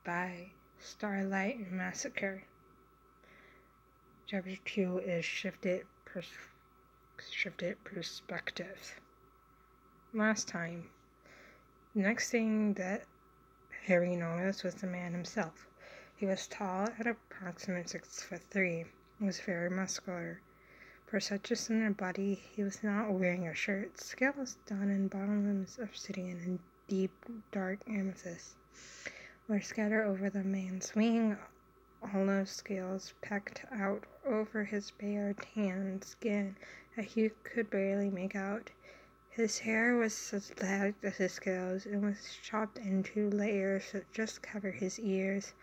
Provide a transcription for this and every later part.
by Starlight Massacre. Chapter 2 is shifted perspective. Last time, the next thing that Harry noticed was the man himself. He was tall at approximately 6'3", was very muscular. For such a slender body, he was not wearing a shirt. Scale was done in bottomless obsidian and deep, dark amethyst were scattered over the man's wing. Olive scales pecked out over his bare, tan skin that he could barely make out. His hair was as light as his scales and was chopped into layers that just covered his ears.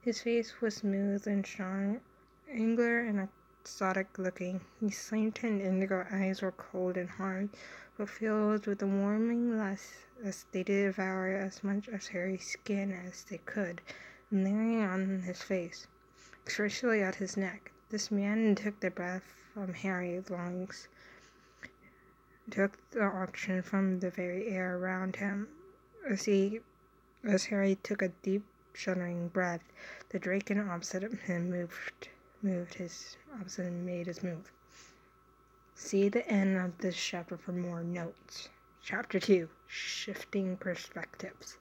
His face was smooth and strong, angular and exotic-looking. His slanted indigo eyes were cold and hard, but filled with a warming lust as they devoured as much of Harry's skin as they could, layering on his face, especially at his neck. This man took the breath from Harry's lungs, took the oxygen from the very air around him. As Harry took a deep, shuddering breath, the draken opposite him made his move. See the end of this chapter for more notes. Chapter 2, Shifting Perspectives.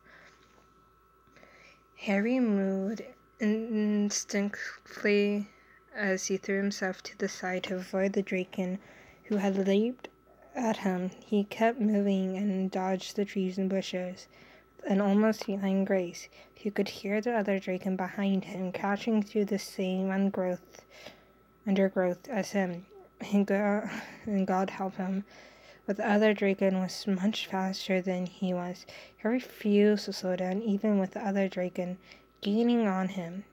Harry moved instinctively as he threw himself to the side to avoid the draken who had leaped at him. He kept moving and dodged the trees and bushes with an almost feline grace. He could hear the other draken behind him, crouching through the same undergrowth as him. And God help him, but the other draken was much faster than he was. He refused to slow down, even with the other draken gaining on him,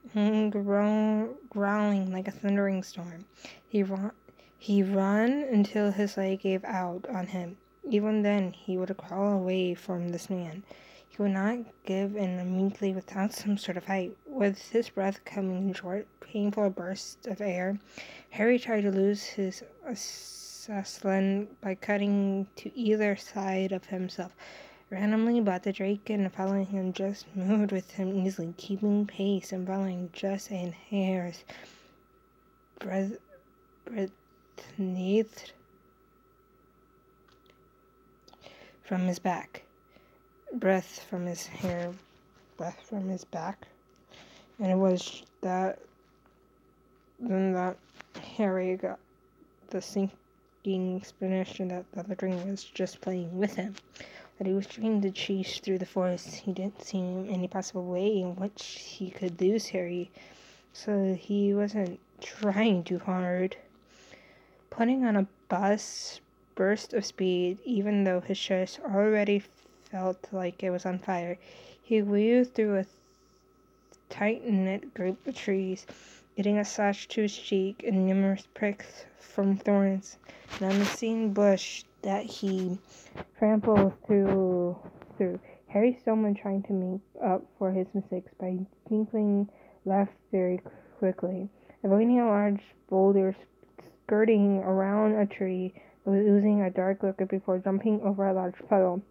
growling like a thundering storm. He ran until his leg gave out on him. Even then, he would crawl away from this man. He would not give in immediately without some sort of fight. With his breath coming in short, painful bursts of air, Harry tried to lose his assailant by cutting to either side of himself randomly, but the draken following him just moved with him easily, keeping pace and following just a hair's breadth from his back. Breath from his back. And it was then that Harry got the sinking explanation that the other dragon was just playing with him, that he was trying to chase through the forest. He didn't see any possible way in which he could lose Harry, so he wasn't trying too hard. Putting on a burst of speed, even though his chest already felt like it was on fire, he weaved through a tight-knit group of trees, getting a slash to his cheek and numerous pricks from thorns, and unseen bush that he trampled through. Harry stumbled, trying to make up for his mistakes by twinkling left very quickly, avoiding a large boulder skirting around a tree that was oozing a dark liquid before jumping over a large puddle.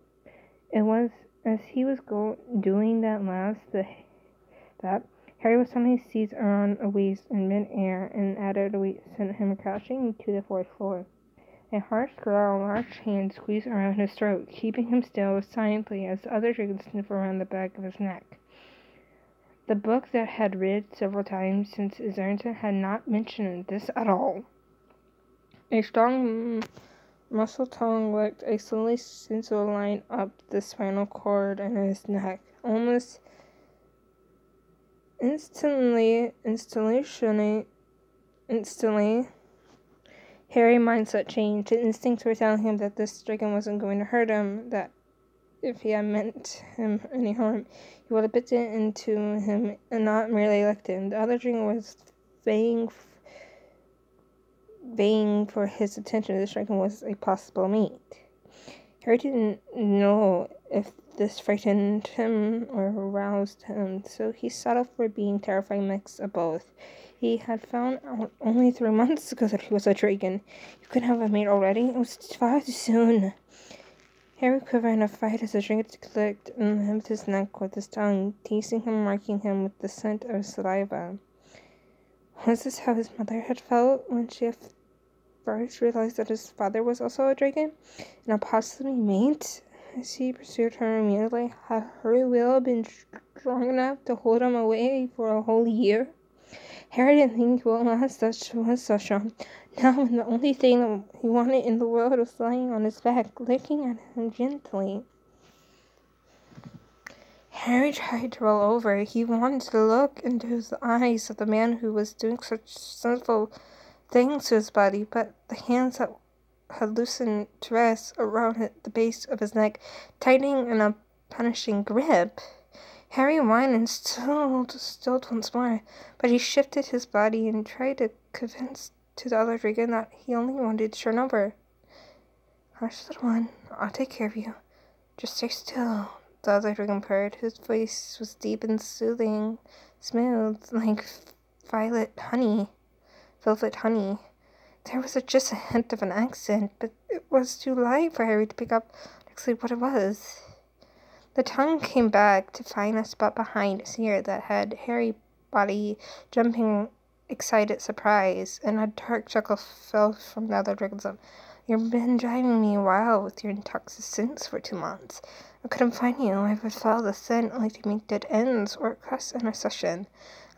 It was as he was doing that Harry was suddenly seized around a waist in mid-air, and added weight sent him crashing to the fourth floor. A harsh growl, large hand squeezed around his throat, keeping him still silently as the other dragon sniffed around the back of his neck. The book that had read several times since his entrance had not mentioned this at all. A strong muscle tongue licked a slowly stencil line up the spinal cord in his neck. Almost instantly, Harry's mindset changed. His instincts were telling him that this dragon wasn't going to hurt him, that if he had meant him any harm, he would have bitten into him and not merely licked him. The other dragon was baying for his attention. This dragon was a possible mate. Harry didn't know if this frightened him or aroused him, so he settled for being a terrifying mix of both. He had found out only 3 months ago that he was a dragon. You couldn't have a mate already? It was far too soon. Harry quivered in a fright as the dragon clicked and limped his neck with his tongue, tasting him, marking him with the scent of saliva. Was this how his mother had felt when she first realized that his father was also a dragon, and a possibly mate? As he pursued her immediately, had her will been strong enough to hold him away for a whole year? Harry didn't think it was so strong. Now, when the only thing that he wanted in the world was lying on his back, licking at him gently. Harry tried to roll over. He wanted to look into the eyes of the man who was doing such sinful things to his body, but the hands that had loosened to rest around the base of his neck, tightening in a punishing grip. Harry whined and stilled once more, but he shifted his body and tried to convince to the other dragon that he only wanted to turn over. Hush, little one, I'll take care of you. Just stay still, the other dragon purred. His voice was deep and soothing, smooth, like velvet honey. There was just a hint of an accent, but it was too light for Harry to pick up exactly what it was. The tongue came back to find a spot behind his ear that had Harry's body jumping excited surprise, and a dark chuckle fell from the other dragon's lip. You've been driving me wild with your intoxicants for 2 months. I couldn't find you. I would follow the scent only to meet dead ends or cross intercession.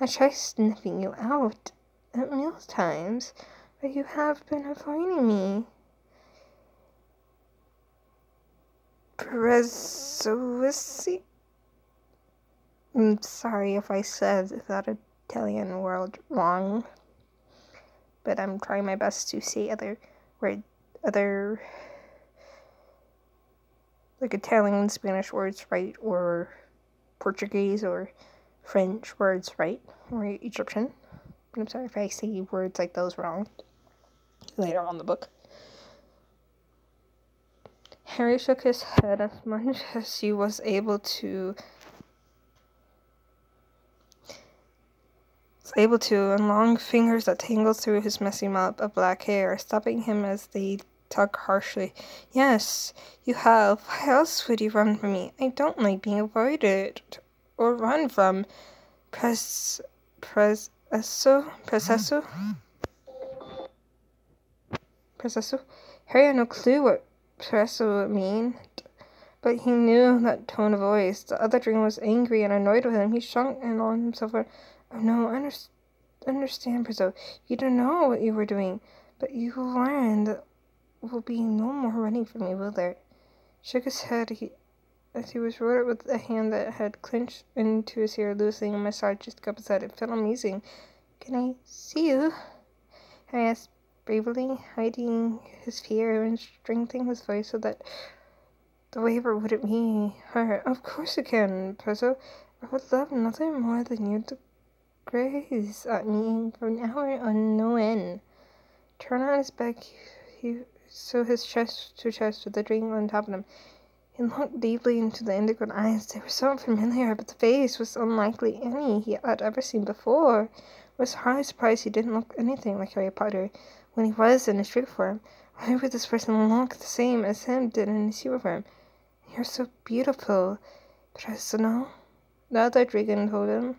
I tried sniffing you out at meal times, but you have been avoiding me. Presuisi? I'm sorry if I said that Italian word wrong, but I'm trying my best to say other like Italian, Spanish words right, or Portuguese or French words right, or Egyptian. But I'm sorry if I say words like those wrong later on in the book. Harry shook his head as much as he was able to, and long fingers that tangled through his messy mop of black hair, stopping him as they tugged harshly. Yes, you have. Why else would you run from me? I don't like being avoided or run from. Presesso? Harry had no clue what Presso meant, but he knew that tone of voice. The other dragon was angry and annoyed with him. He shrunk and on himself. Oh no, I understand, Presso. You don't know what you were doing, but you will learn. There will be no more running from me, will there? Shook his head as he was rooted with a hand that had clenched into his ear, loosening and massaged his cup aside. It felt amazing. Can I see you? Harry asked bravely, hiding his fear and strengthening his voice so that the waver wouldn't be hurt. Of course you can, Presso. I would love nothing more than you to graze at me for an hour on no end. Turn on his back, he saw his chest to chest with the dragon on top of him. He looked deeply into the indigo eyes. They were so familiar, but the face was unlikely any he had ever seen before. I was hardly surprised he didn't look anything like Harry Potter when he was in his true form. Why would this person look the same as him did in his hero form? You're so beautiful, Presso. The other dragon told him,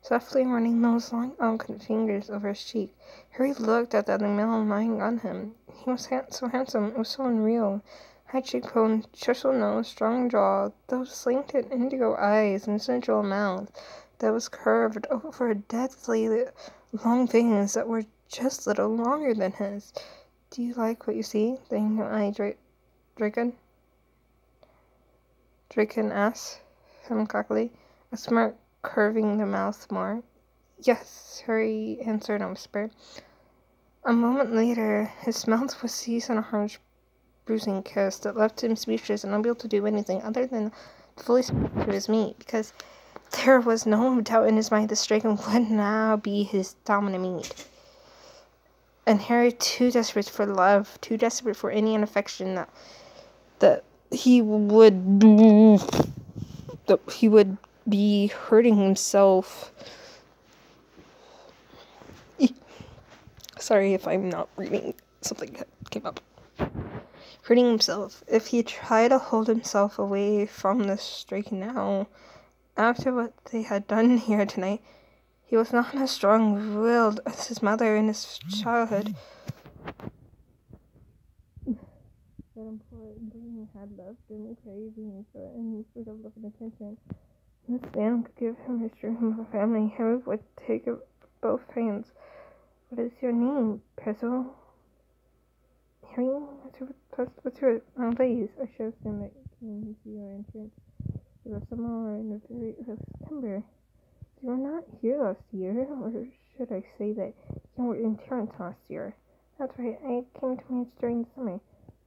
softly running those long, elegant fingers over his cheek. Harry looked at the other male lying on him. He was so handsome, it was so unreal. High cheekbone, chiseled nose, strong jaw, those slanted indigo eyes, and sensual mouth that was curved over deadly long veins that were just a little longer than his. Do you like what you see? The indigo-eyed dragon asked him cockily, a smirk curving the mouth more. Yes, Harry answered in a whisper. A moment later, his mouth was seized in a harsh, bruising kiss that left him speechless and unable to do anything other than fully speak to his mate, because there was no doubt in his mind this dragon would now be his dominant mate. And Harry, too desperate for love, too desperate for any affection that he would be hurting himself. Sorry if I'm not reading something that came up. hurting himself. If he tried to hold himself away from this draken now, after what they had done here tonight, he was not as strong-willed as his mother in his childhood. That important being had loved him, craving for any sort of love and attention. This man could give him his dream of a family. Harry would take both hands. What is your name, Percival? Harry, what's your please? I should have seen that you came to your entrance. It was somewhere in the very early September. You were not here last year, or should I say that you were in Terrence last year? That's right, I came to Maine during the summer.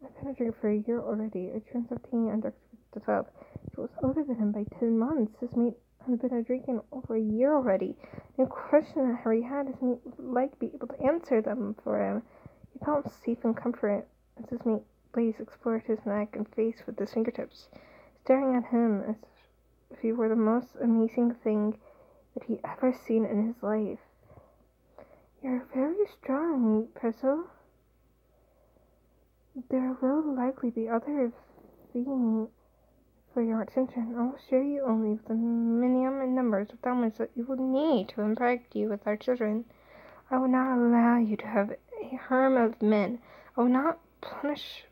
I've been a drinker for a year already. I turned 17 and Dr. 12. She was older than him by 10 months. His mate had been a drinking over a year already. The question that Harry had, his mate would like to be able to answer them for him. He felt safe and comforted as his mate Blaise explored his neck and face with his fingertips, staring at him as if he were the most amazing thing that he ever seen in his life. You're very strong, Percival. There will likely be other things for your attention. I will share you only with the minimum numbers of diamonds that you will need to impregnate you with our children. I will not allow you to have a harem of men. I will not push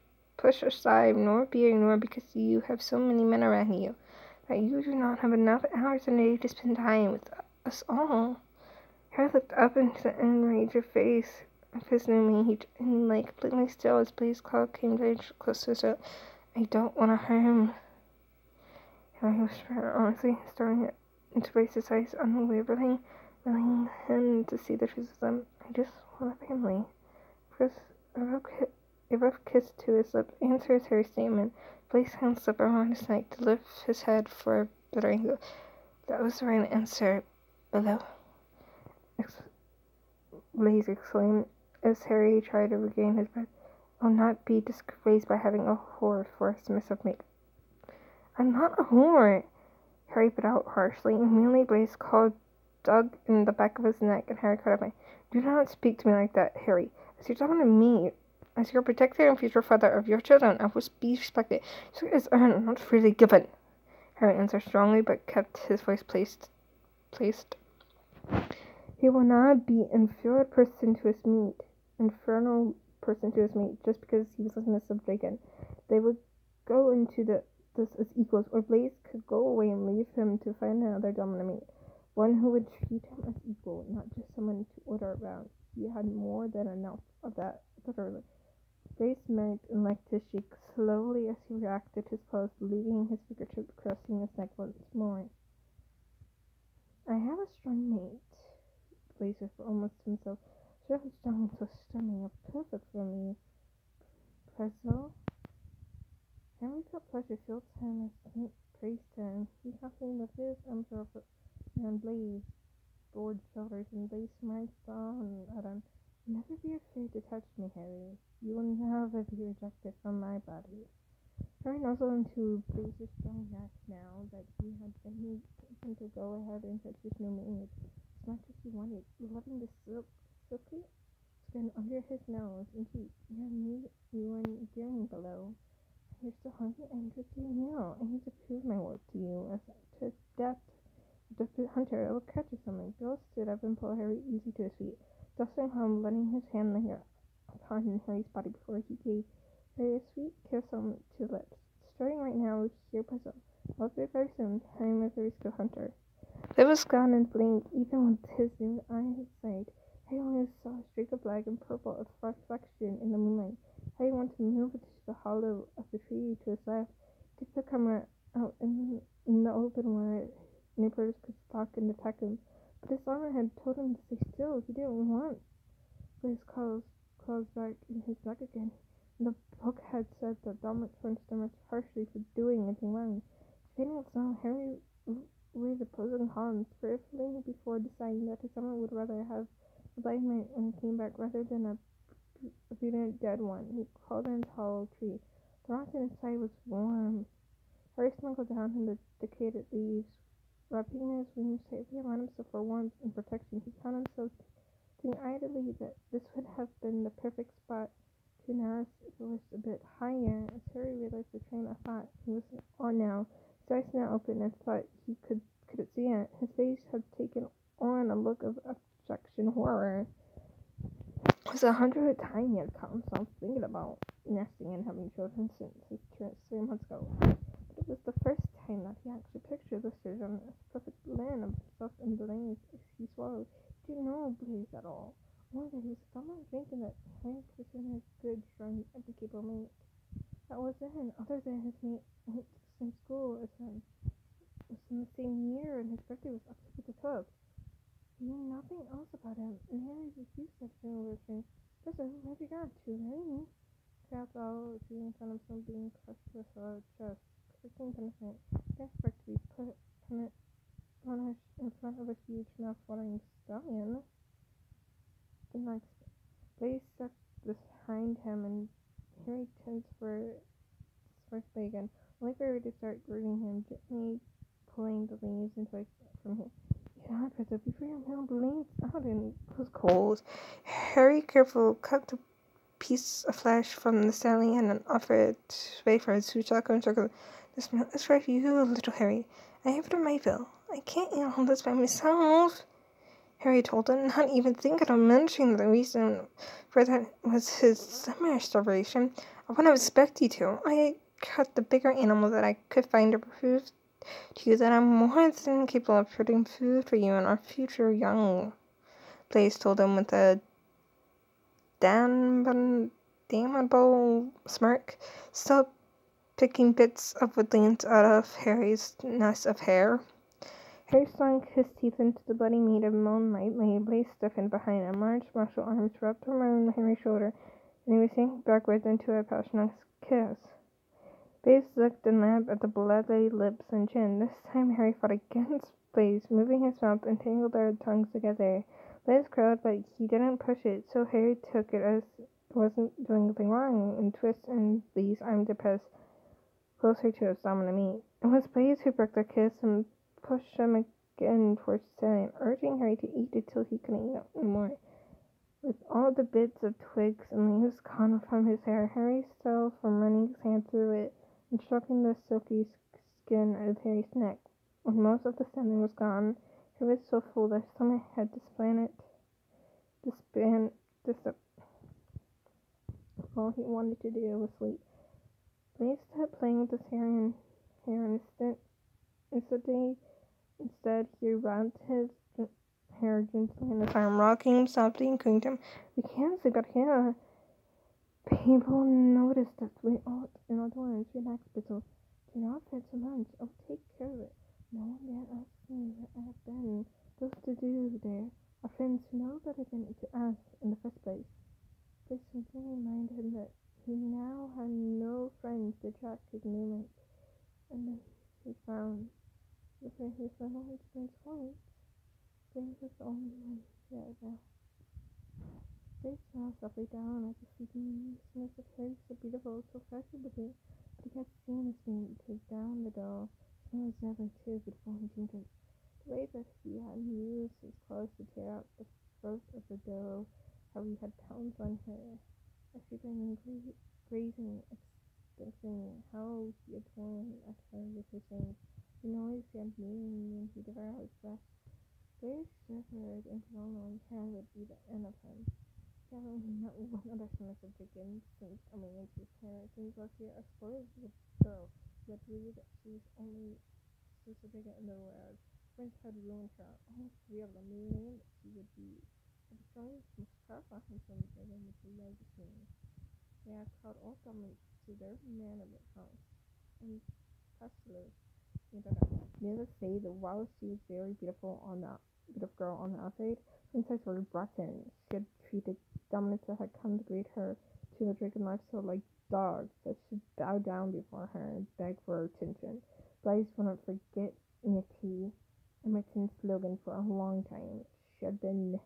aside nor be ignored because you have so many men around you that you do not have enough hours in a day to spend time with us all. Harry looked up into the enraged face of his new mate and lay completely still as Blaise Claw came close to his throat. I don't want to harm. Harry whispered honestly, staring into Blaise's eyes unwaveringly, willing him to see the truth of them. I just want a family. First, a rough kiss to his lip answers Harry's statement. Blaise's hand slipped around his neck to lift his head for a better angle. That was the right answer, below. Blaise exclaimed as Harry tried to regain his breath. I'll not be disgraced by having a whore for a submissive mate. I'm not a whore, Harry put out harshly. Immediately Blaise called dug in the back of his neck, and Harry caught up. Do not speak to me like that, Harry. As you're talking to me, as your protector and future father of your children, I will be respected. So is earned, not freely given. Harry answered strongly, but kept his voice placed. He will not be infernal person to his mate, just because he was a submissive dragon. They would go into this as equals, or Blaise could go away and leave him to find another dominant mate. One who would treat him as equal, not just someone to order around. He had more than enough of that, literally. Blaise smirked and licked his cheek slowly as he reacted to his pose, leaving his fingertip caressing his neck once more. I have a strong mate, Blaise whispered almost to himself. So strong and so stunning, perfect for me. Percival? Henry felt pleasure filled him as Kate praised him. He happily lifted his arms around Blaise's broad shoulders, and Blaise smiled down at him. Never be afraid to touch me, Harry. You will never be rejected from my body. Harry nuzzled into Blaise's strong neck now that he had been taken to go ahead and touch his new mate as much as he wanted, loving the silky skin under his nose and cheek. You were endearing below. You're still hungry and good to your meal. I need to prove my worth to you as to death. The hunter, I will catch you something. Bill stood up and pulled Harry easy to his feet, dusting him, letting his hand linger upon Harry's body before he gave Harry a sweet kiss on to lips. Starting right now, here, Puzzle. I'll be very soon. I am a very skilled hunter. Bill was gone in a blink, even with his new eyesight. Harry only saw a streak of black and purple of reflection in the moonlight. Harry wanted to move to the hollow of the tree to his left, take the camera out in the open where neighbors could stalk and attack him. But his armor had told him to stay still. He didn't want his claws back in his neck again. And the book had said that Dominic punished him harshly for doing anything wrong. Debating with now, Harry weighed the pros and cons carefully before deciding that his armor would rather have a blind man when he came back rather than a obedient dead one. He crawled in a tall tree. The rock inside was warm. Harry snuggled down in the decayed leaves, wrapping his wings tightly around himself for warmth and protection. He found himself thinking idly that this would have been the perfect spot Soon as it was a bit higher, as Harry realized the train of thought he was on now, his eyes now open and thought he couldn't see it. His face had taken on a look of abstraction horror. It was 100th time he had caught himself thinking about nesting and having children since his trip 3 months ago. But it was the first time that he actually pictured the children as perfect land of himself and Blaze as he swallowed. He didn't know Blaze at all. Only that he was somehow thinking that Harry could have been a good, strong, and capable mate. That was it, other than his mate went to the same school as him, was in the same year, and his birthday was October the 12th. He knew nothing else about him, and Harry refused to feel over him. Listen, where have you gone to, Harry? Crapped out, feeling found himself being crushed with a chest. Clicking punishment. Desperate to be punished in front of a huge mouth-watering stallion. The next Blaze stuck behind him, and Harry tensed for his first leg again, only for Harry to start grooving him, gently pulling the leaves into from him. Yeah, Professor, before your meal bleeds out and goes cold. Harry carefully cut the piece of flesh from the stallion and offered it wafers who chuckled and chuckled. This meal is for you, little Harry. I have it on my bill. I can't eat all this by myself. Harry told him, not even thinking of mentioning the reason for that was his summer starvation. I wouldn't expect you to. I cut the bigger animal that I could find to prove to you that I'm more than capable of producing food for you and our future young. Blaze told him with a damnable smirk, still picking bits of woodlands out of Harry's nest of hair. Harry sunk his teeth into the bloody meat of moonlight. Blaze stiffened behind him. Large martial arms wrapped around Harry's shoulder, and he was sank backwards into a passionate kiss. Blaze looked and laughed at the bloody lips and chin. This time Harry fought against Blaze, moving his mouth and tangled their tongues together. Blaze crowed, but he didn't push it, so Harry took it as it wasn't doing anything wrong, and twisted and Blaze's arm to press closer to his dominant meat. It was Blaze who broke the kiss and pushed him again towards the stallion, urging Harry to eat it till he couldn't eat anymore. With all the bits of twigs and leaves gone from his hair, Harry fell from running his hand through it and stroking the silky skin of Harry's neck. When most of the stallion was gone, he was so full that his stomach had all he wanted to do was sleep. Blaze stopped playing with his hair an instant. Instead, he rubbed his hair gently in his arm, rocking him softly and cooing him. We can't sleep out here. People noticed that we ought in our dorms. Relax, Bizzle. Do not fed so much. I'll take care of it. No one dare ask me where I have been. Those to do there are friends who know better than to ask in the first place. This simply reminded him that he now had no friends to track his movements. And then he found where his knowledge went points. Blaze was the only one there now. Blaze smiled softly down at the sleeping smith of Harry, so beautiful, so fashionable, but he kept seeing his mate take down the doll. Smell was never too beautiful and ginger. The way that he had used his claws to tear out the throat of the doe, how he had pounced on her as she been grazing, extensively, how he had torn at her with his wings, the noise he had made when he devoured his breast. Blaze shivered and could only Harry would be the end of him. He had only met one other smith of chicken since coming into his parents, and was here a spoiled little girl who had believed that she was only sister bigot in the world. Friends had ruined her. All three of them knew that she would be the strongest, most powerful, handsome dragon with the largest wings. They had called all governments to their man of the house, and pestilence. Needless to say, while she was very beautiful girl on the outside, Princess was rotten. She had treated dominants that had come to greet her to the dragon life so like dogs that should bow down before her and beg for attention. Blaze wouldn't forget Nikki Emerton's slogan for a long time. She had been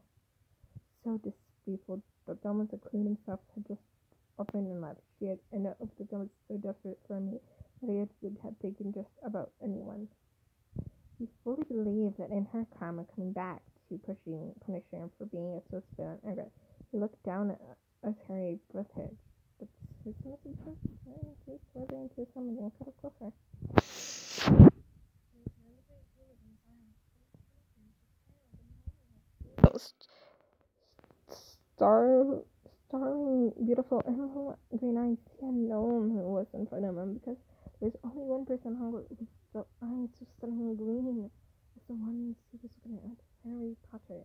so disgraceful that dominants, including himself, had just opened and left. She had ended up the dominants so desperate for a mate that he would have taken just about anyone. He fully believed that in her karma coming back to punish him for being a so spirit and regret. He looked down as Harry breathed. but his message was trying to further into his helmet and cut closer. Starring, beautiful, emerald green eyes. He had known who was in front of him because there's only one person hungry with the eyes so suddenly green as the ones he was looking at. Harry Potter.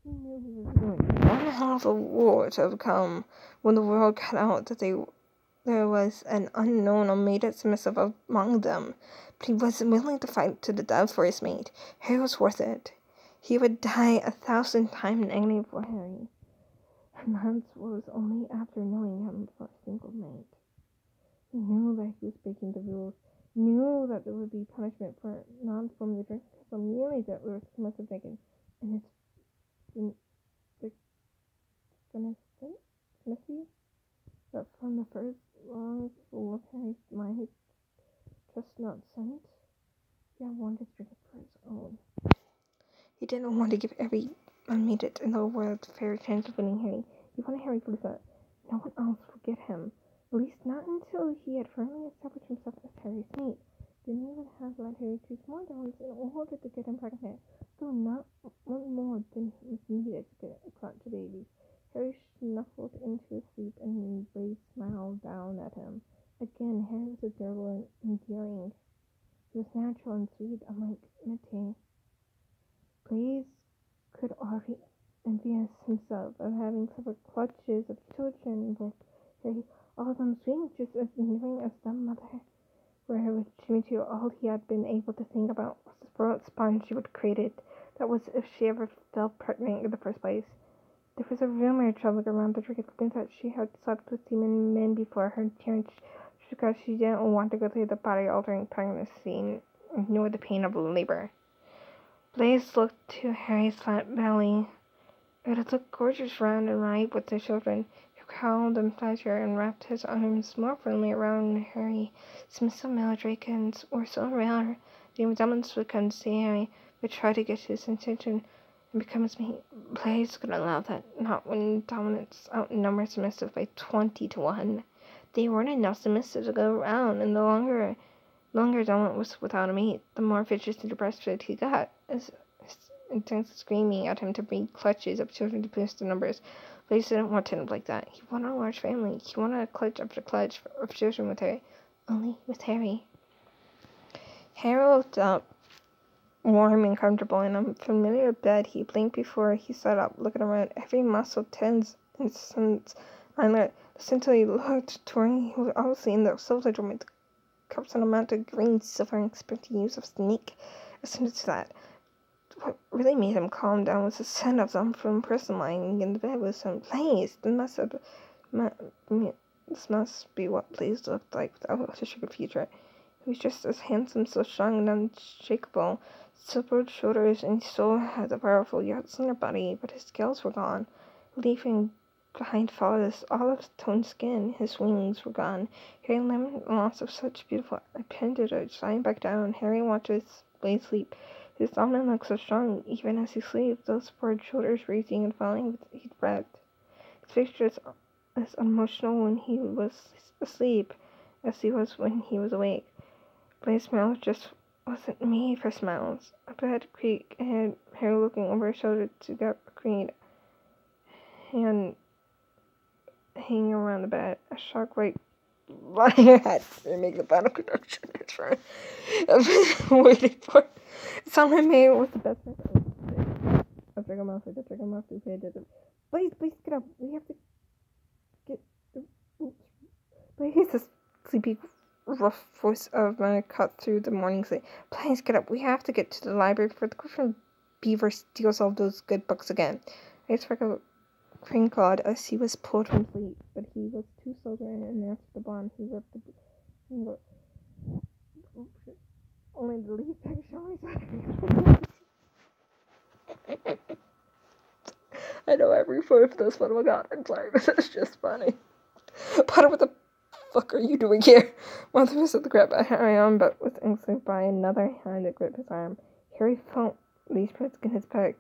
He knew he was doing. One hell of a war to overcome when the world cut out that there was an unknown or made it submissive among them, but he was willing to fight to the death for his mate. Harry was worth it. He would die 1,000 times in agony for Harry. And that was only after knowing him for a single night. He knew that he was breaking the rules, knew that there would be punishment for not from the drink, so merely that we were must have taken, and it's Smithy, that from the first long full of Harry's mind, just not scent, he had wanted to drink it for his own. He didn't want to give every unmated in the world a fair chance of winning Harry. He wanted Harry to lose that. No one else would get him. At least not until he had firmly established himself as Harry's mate. Didn't even have let Harry choose more dons in order to get him pregnant, though not one more than was needed to get a clot to babies. Harry snuffled into his sleep and Blaze smiled down at him. Again, Harry was adorable and endearing. He was natural and sweet, unlike Mate. Blaze could already envious himself of having several clutches of children with Harry, all of them sweet, just as endearing as the mother. Where with Jimmy too, all he had been able to think about was the spoiled sponge she would create it. That was if she ever felt pregnant in the first place. There was a rumor traveling around the dragon that she had slept with demon men before her marriage because she didn't want to go through the body-altering pregnancy nor the pain of labor. Blaze looked to Harry's flat belly. It looked gorgeous, round and ripe with the children. He growled in pleasure and wrapped his arms more firmly around Harry. Submissive male dragons were so rare, the resemblance would come to see Harry, would try to get his attention and become his mate. Blaze couldn't allow that, not when dominance outnumbered submissive by 20 to 1. They weren't enough submissive to go around, and the longer dominant was without a mate, the more viciously breastfed he got, as intense screaming at him to bring clutches of children to boost the numbers. Blaze didn't want to end up like that. He wanted a large family. He wanted a clutch after clutch of children with Harry. Only with Harry. Harry looked up, warm and comfortable in a familiar bed. He blinked before he sat up, looking around, every muscle tense and sense alert. Until he looked toward he was obviously in the silver drum with cups and a amount of green silver and expecting use of snake. Ascended to that. What really made him calm down was the scent of some from person lying in the bed with some Blaze. This must be what Blaze looked like without a sugar future. He was just as handsome, so strong and unshakable. Silvered shoulders, and he still had a powerful yet slender body, but his scales were gone. Leaving behind flawless olive-toned skin, his wings were gone. Harry lamented the loss of such beautiful appendage. Lying back down, Harry watched his Blaze sleep. His dominant looked so strong, even as he slept, those broad shoulders raising and falling with each breath. His face was as unemotional when he was asleep as he was when he was awake. Blaze's mouth just wasn't made for smiles. A bed creaked, and Harry looking over his shoulder to get a green hand hanging around the bed. A shark right lying had to make the final connection. It's right. I've been waiting for it. Someone made it with the best friend. A dragon mouth, like a dragon mouth, who did it. Please, get up. We have to get. Please, the sleepy, rough voice of man cut through the morning sleep. Please get up. We have to get to the library before the Griffin Beaver steals all those good books again. I Freckle crinkled as he was pulled from sleep, but he was too sober and after the bond, he ripped the only the leaf pack showing. I know every fourth of this one. Oh my god, I'm sorry, but it's just funny. Potter, what the fuck are you doing here? Mother was at the grab at Harry on, but was instantly by another hand that gripped his arm. Harry felt these pricks in his back.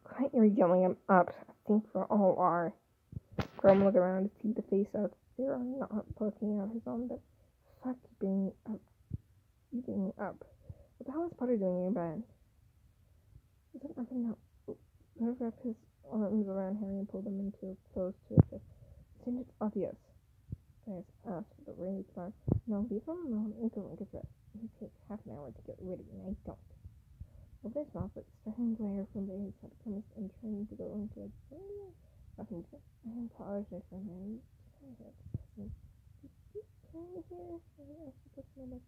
Quite you're yelling him up. I think we all are. Grum looked around to see the face of They are not poking out his arm, but fuck you being up. What the hell is Potter doing in your bed? Is it nothing now? He wrapped his arms around Harry and pulled him into close to his chest. It seemed it's obvious. Guys asked with a raised smile. No, leave him alone and go and get dressed. You take half an hour to get ready, and I don't. Over his mouth, but starting glare from the inside premise and trying to go into a nothing to I apologize for him. Can you hear? I asked the person I'm like,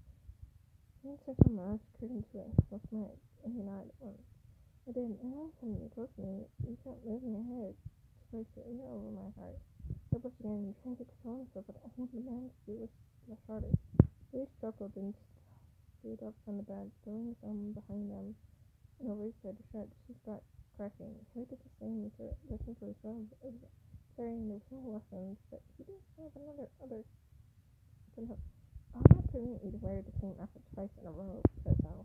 I such a mouse curtain to it. So smart. And you're not one. I did. And all of a sudden, you're close to me. You can't move your head. Place your ear over my heart. I was again trying to control myself, but I think the man's view was much harder. They struggled and stood up on the bed, throwing his arm behind them, and over his head, shut. She started cracking. Harry did the same to listen for himself. It was carrying the real lessons, but he didn't have another other. I'm not permitting you to wear the same outfit twice in a row, said Al.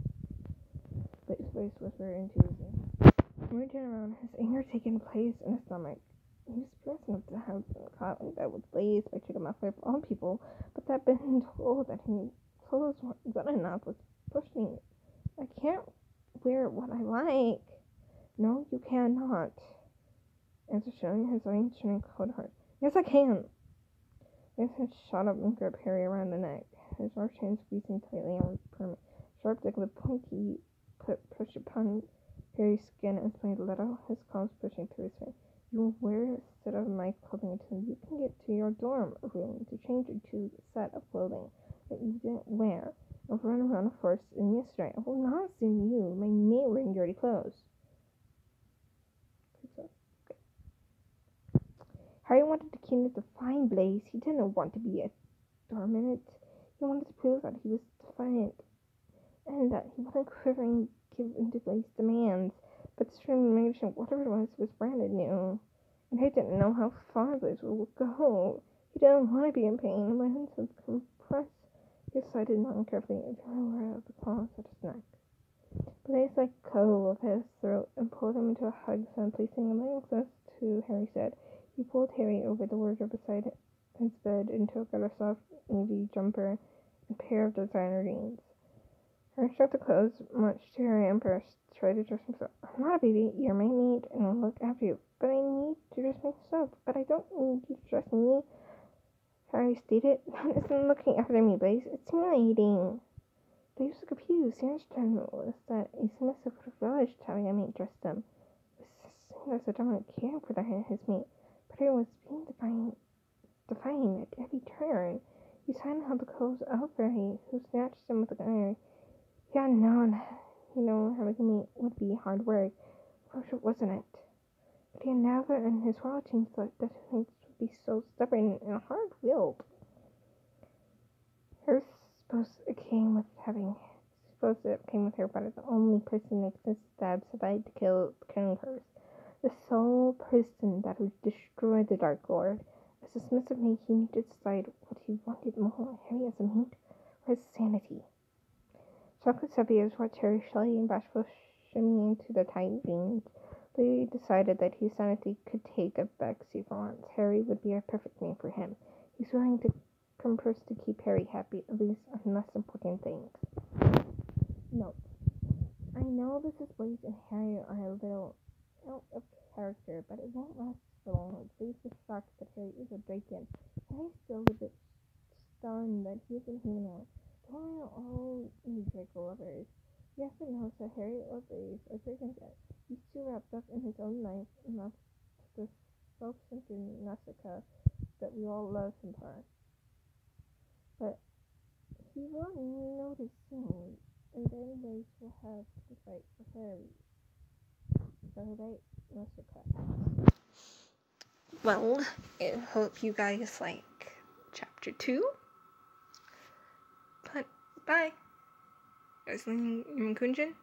But his voice was very enthusing. When he turned around, his anger taking place in his stomach. He was pressed enough to have been caught in bed with Blaze by Chickamauga for all people, but that been told that his clothes weren't good enough was pushing it. I can't wear what I like. No, you cannot. Answered showing his own strength cold heart. Yes, I can. His head shot up and gripped Harry around the neck. His large hand squeezing tightly on his permanent. Sharp dick with pointy push upon Harry's skin and played little, his palms pushing through his face. You will wear a set of my clothing until you can get to your dorm room to change into the set of clothing that you didn't wear. I'll run around first and yesterday. I will not send you my mate wearing dirty clothes. Okay. Harry wanted to keep to find Blaze. He didn't want to be a dominant. He wanted to prove that he was defiant and that he wasn't quivering give into Blaze's demands. But the determination, whatever it was branded new. And he didn't know how far Blaze would go. He didn't want to be in pain, and my hands would compress. He decided not carefully everywhere of the claws at his neck. Blaze let go of his throat and pulled him into a hug, so placing him very close to Harry said. He pulled Harry over the wardrobe beside his bed and took out a soft navy jumper and a pair of designer jeans. Harry struck the clothes, much to Harry and tried to dress himself. I'm not a baby, you're my maid, and I'll look after you. But I need to dress myself. But I don't need you to dress me. Harry stated. That isn't looking after me, Blaze. It's humiliating. Blaze was confused. Harry's judgment was that a submissive would have relished having a mate dress them. It was seen as a dominant character that his mate. But Harry was being defying at every turn. He signed held the clothes out for Harry, who snatched him with a gun. He had known, having a mate would be hard work. Of course it wasn't it. But he had never in his wild dreams thought that his mates would be so stubborn and hard-willed. Harry supposed it came with her, but the only person that existed that survived to kill Kingers. The sole person that would destroy the Dark Lord. As a submissive mate, he needed to decide what he wanted more, Harry as a mate, or his sanity. Chocolate Sepia watched Harry shyly and bashful shimmy into the tight jeans. They decided that his sanity could take a backseat for once. Harry would be a perfect mate for him. He's willing to compress to keep Harry happy, at least on less important things. Note. I know this is Blaze and Harry are a little out of character, but it won't last for long. Blaze is shocked that Harry is a dracken. Harry's still a bit stunned that he isn't human now. Don't worry, all you Draco lovers. Yes, it knows that Harry or Blaze are dragons yet. He's too wrapped up in his own life and not the self-centered Nausicaa that we all love him for. But he will notice soon, and then Blaze will have to fight for Harry. So right, Nausicaa. Well, I hope you guys like chapter 2. But bye. I was Kunjin.